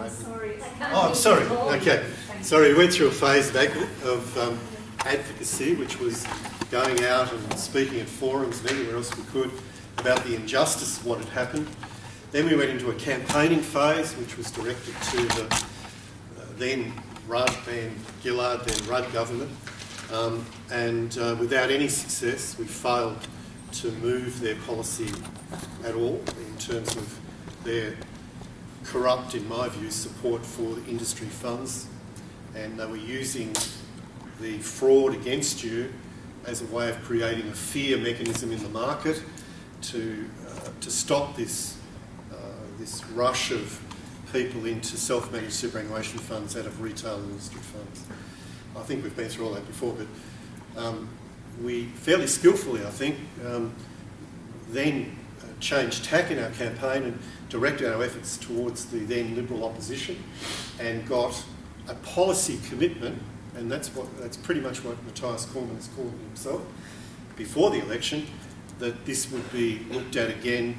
Sorry. Oh, I'm sorry. Okay. Sorry, we went through a phase of advocacy, which was going out and speaking at forums and anywhere else we could about the injustice of what had happened. Then we went into a campaigning phase, which was directed to the then Rudd, then Gillard, then Rudd government. Without any success, we failed to move their policy at all in terms of their corrupt, in my view, support for the industry funds. And they were using the fraud against you as a way of creating a fear mechanism in the market to stop this rush of people into self-managed superannuation funds out of retail and industry funds. I think we've been through all that before, but we fairly skillfully, I think, then changed tack in our campaign and directed our efforts towards the then Liberal opposition and got a policy commitment, and that's pretty much what Matthias Cormann has called himself before the election, that this would be looked at again,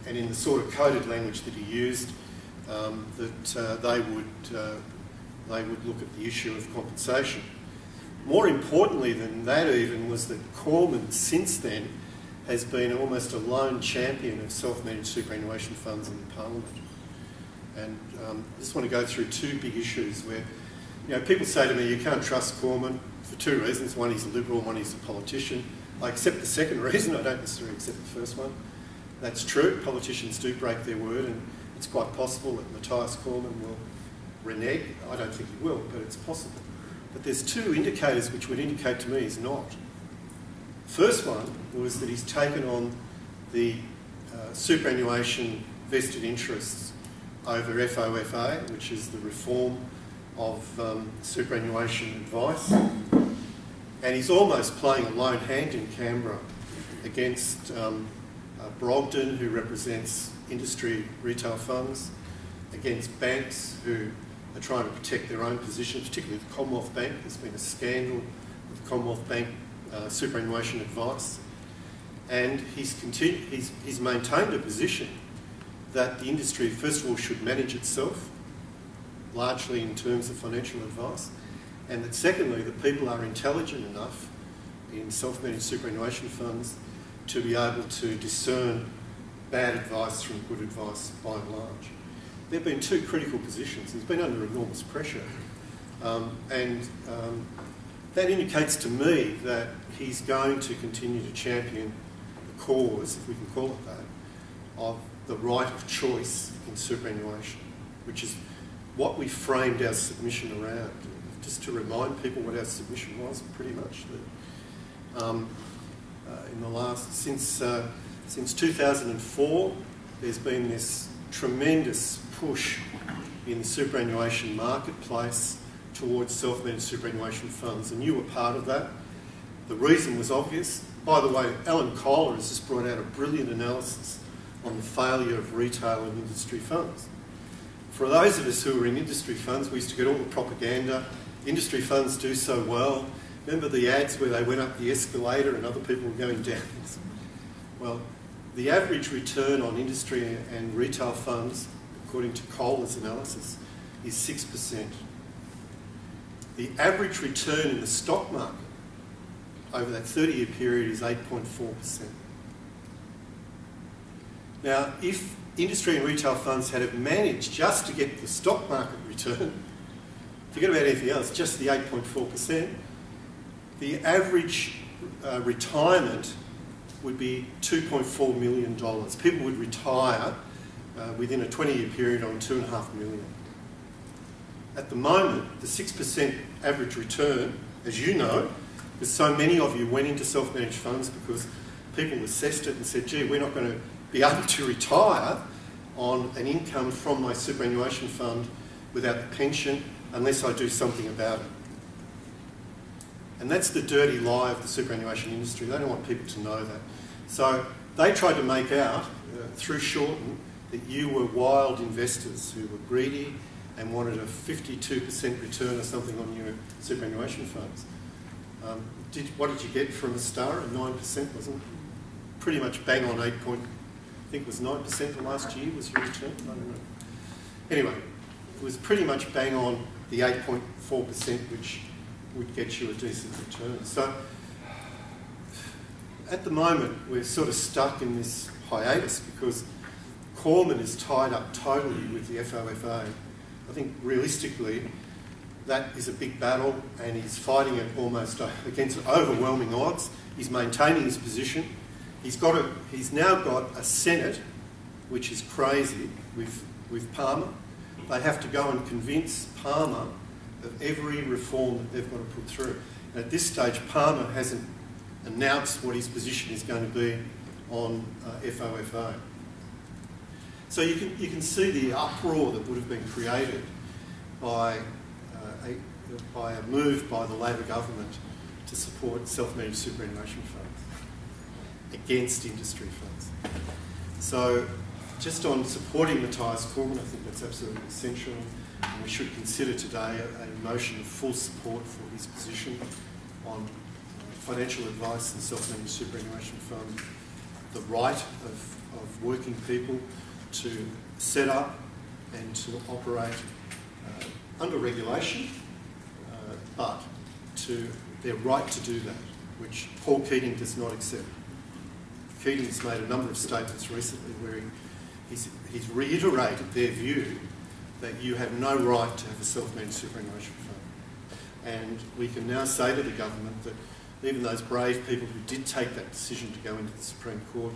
and in the sort of coded language that he used, that they would look at the issue of compensation. More importantly than that even was that Cormann since then has been almost a lone champion of self-managed superannuation funds in Parliament. And I just want to go through two big issues where, people say to me, you can't trust Cormann for two reasons. One, he's a Liberal, one, he's a politician. I accept the second reason, I don't necessarily accept the first one. That's true, politicians do break their word, and it's quite possible that Matthias Cormann will renege. I don't think he will, but it's possible. But there's two indicators which would indicate to me he's not. First one was that he's taken on the superannuation vested interests over FOFA, which is the reform of superannuation advice. And he's almost playing a lone hand in Canberra against Brogden, who represents industry retail funds, against banks who are trying to protect their own position, particularly the Commonwealth Bank. There's been a scandal with the Commonwealth Bank superannuation advice. And he's maintained a position that the industry, first of all, should manage itself, largely in terms of financial advice, and that secondly, that people are intelligent enough in self-managed superannuation funds to be able to discern bad advice from good advice by and large. There have been two critical positions. He's been under enormous pressure, and that indicates to me that he's going to continue to champion the cause, if we can call it that, of the right of choice in superannuation, which is what we framed our submission around. Just to remind people what our submission was, pretty much that in the last, since 2004, there's been this tremendous push in the superannuation marketplace towards self-managed superannuation funds, and you were part of that. The reason was obvious. By the way, Alan Kohler has just brought out a brilliant analysis on the failure of retail and industry funds. For those of us who were in industry funds, we used to get all the propaganda. Industry funds do so well. Remember the ads where they went up the escalator and other people were going down? Well, the average return on industry and retail funds, according to Kohler's analysis, is 6%. The average return in the stock market over that 30-year period is 8.4%. Now, if industry and retail funds had have managed just to get the stock market return, forget about anything else, just the 8.4%, the average retirement would be $2.4 million. People would retire within a 20-year period on $2.5 million. At the moment, the 6% average return, as you know, because so many of you went into self-managed funds because people assessed it and said, gee, we're not going to be able to retire on an income from my superannuation fund without the pension unless I do something about it. And that's the dirty lie of the superannuation industry. They don't want people to know that. So they tried to make out, through Shorten, that you were wild investors who were greedy and wanted a 52% return or something on your superannuation funds. What did you get from a star? 9%, wasn't it? Pretty much bang on 8 point, I think it was 9% the last year was your return. I don't know. Anyway, was pretty much bang on the 8.4%, which would get you a decent return. So at the moment, we're sort of stuck in this hiatus because Cormann is tied up totally with the FOFA. I think realistically, that is a big battle, and he's fighting it almost against overwhelming odds. He's maintaining his position. He's now got a Senate, which is crazy, with Palmer. They have to go and convince Palmer of every reform that they've got to put through. And at this stage, Palmer hasn't announced what his position is going to be on FOFA. So you can see the uproar that would have been created by a move by the Labor government to support self-managed superannuation funds against industry funds. So just on supporting Matthias Cormann, I think that's absolutely essential, and we should consider today a motion of full support for his position on financial advice and self-managed superannuation funds, the right of working people to set up and to operate under regulation, but to their right to do that, which Paul Keating does not accept. Keating's made a number of statements recently where he's reiterated their view that you have no right to have a self-managed superannuation fund. And we can now say to the government that even those brave people who did take that decision to go into the Supreme Court,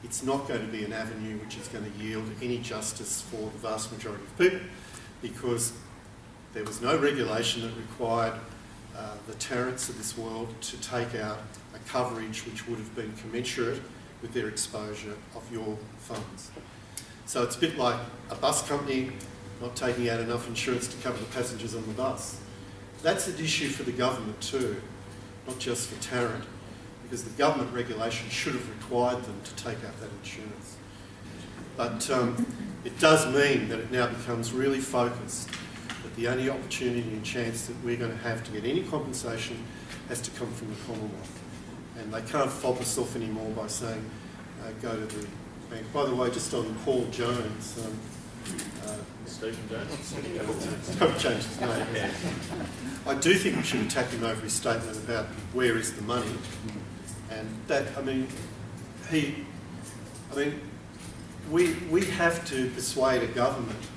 it's not going to be an avenue which is going to yield any justice for the vast majority of people, because there was no regulation that required the Tarrants of this world to take out a coverage which would have been commensurate with their exposure of your funds. So it's a bit like a bus company not taking out enough insurance to cover the passengers on the bus. That's an issue for the government too, not just for Tarrant, because the government regulation should have required them to take out that insurance. But it does mean that it now becomes really focused, that the only opportunity and chance that we're going to have to get any compensation has to come from the Commonwealth. And they can't fob us off anymore by saying, go to the bank. By the way, just on Paul Jones, Stephen Jones. I've changed his name. Yeah. I do think we should attack him over his statement about where is the money. And that, we have to persuade a government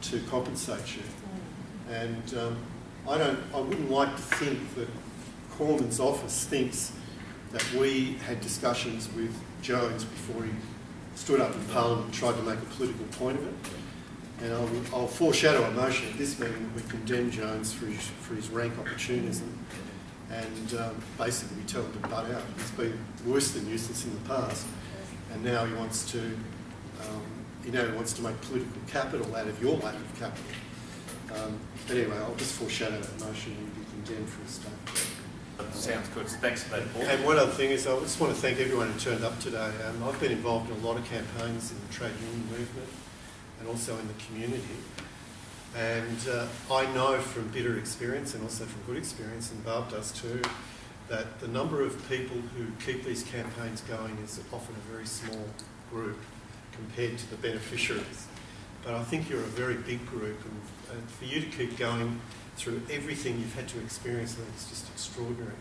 to compensate you. And I wouldn't like to think that Cormann's office thinks that we had discussions with Jones before he stood up in Parliament and tried to make a political point of it. And I'll foreshadow a motion at this meeting that we condemn Jones for his rank opportunism, and basically we tell him to butt out. He's been worse than useless in the past, and now he wants to make political capital out of your lack of capital. But anyway, I'll just foreshadow that motion and be condemned for his statement. Sounds good. Thanks for that, Paul. And one other thing is, I just want to thank everyone who turned up today. I've been involved in a lot of campaigns in the trade union movement and also in the community. And I know from bitter experience and also from good experience, and Barb does too, that the number of people who keep these campaigns going is often a very small group compared to the beneficiaries. But I think you're a very big group, and for you to keep going through everything you've had to experience, I think it's just extraordinary.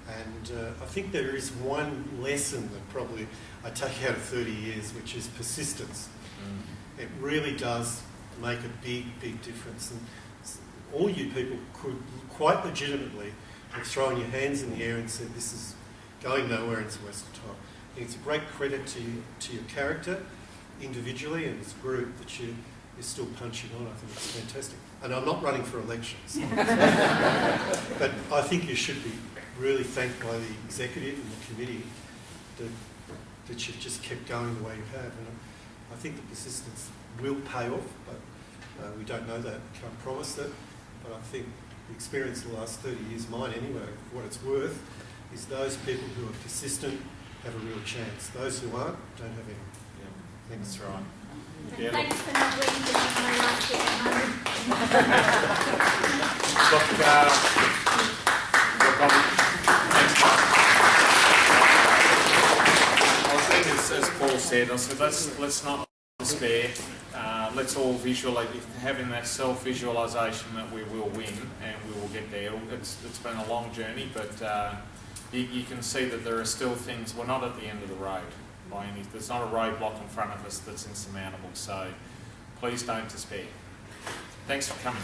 And I think there is one lesson that probably I take out of 30 years, which is persistence. It really does make a big, big difference. And all you people could quite legitimately have thrown your hands in the air and said, this is going nowhere and it's a waste of time. I think it's a great credit to your character individually and as a group that you're still punching on. I think it's fantastic. And I'm not running for elections. But I think you should be really thanked by the executive and the committee that you've just kept going the way you have. And I think the persistence will pay off, but we don't know that, can't promise that. But I think the experience of the last 30 years, mine anyway, what it's worth, is those people who are persistent have a real chance. Those who aren't don't have any. Yeah, that's right. And thanks for not waiting for my last year at home. I think as Paul said, I said let's not despair. let's all visualise, having that self-visualisation that we will win and we will get there. It's been a long journey, but you can see that there are still things. We're not at the end of the road by any. There's not a roadblock in front of us that's insurmountable. So please don't despair. Thanks for coming.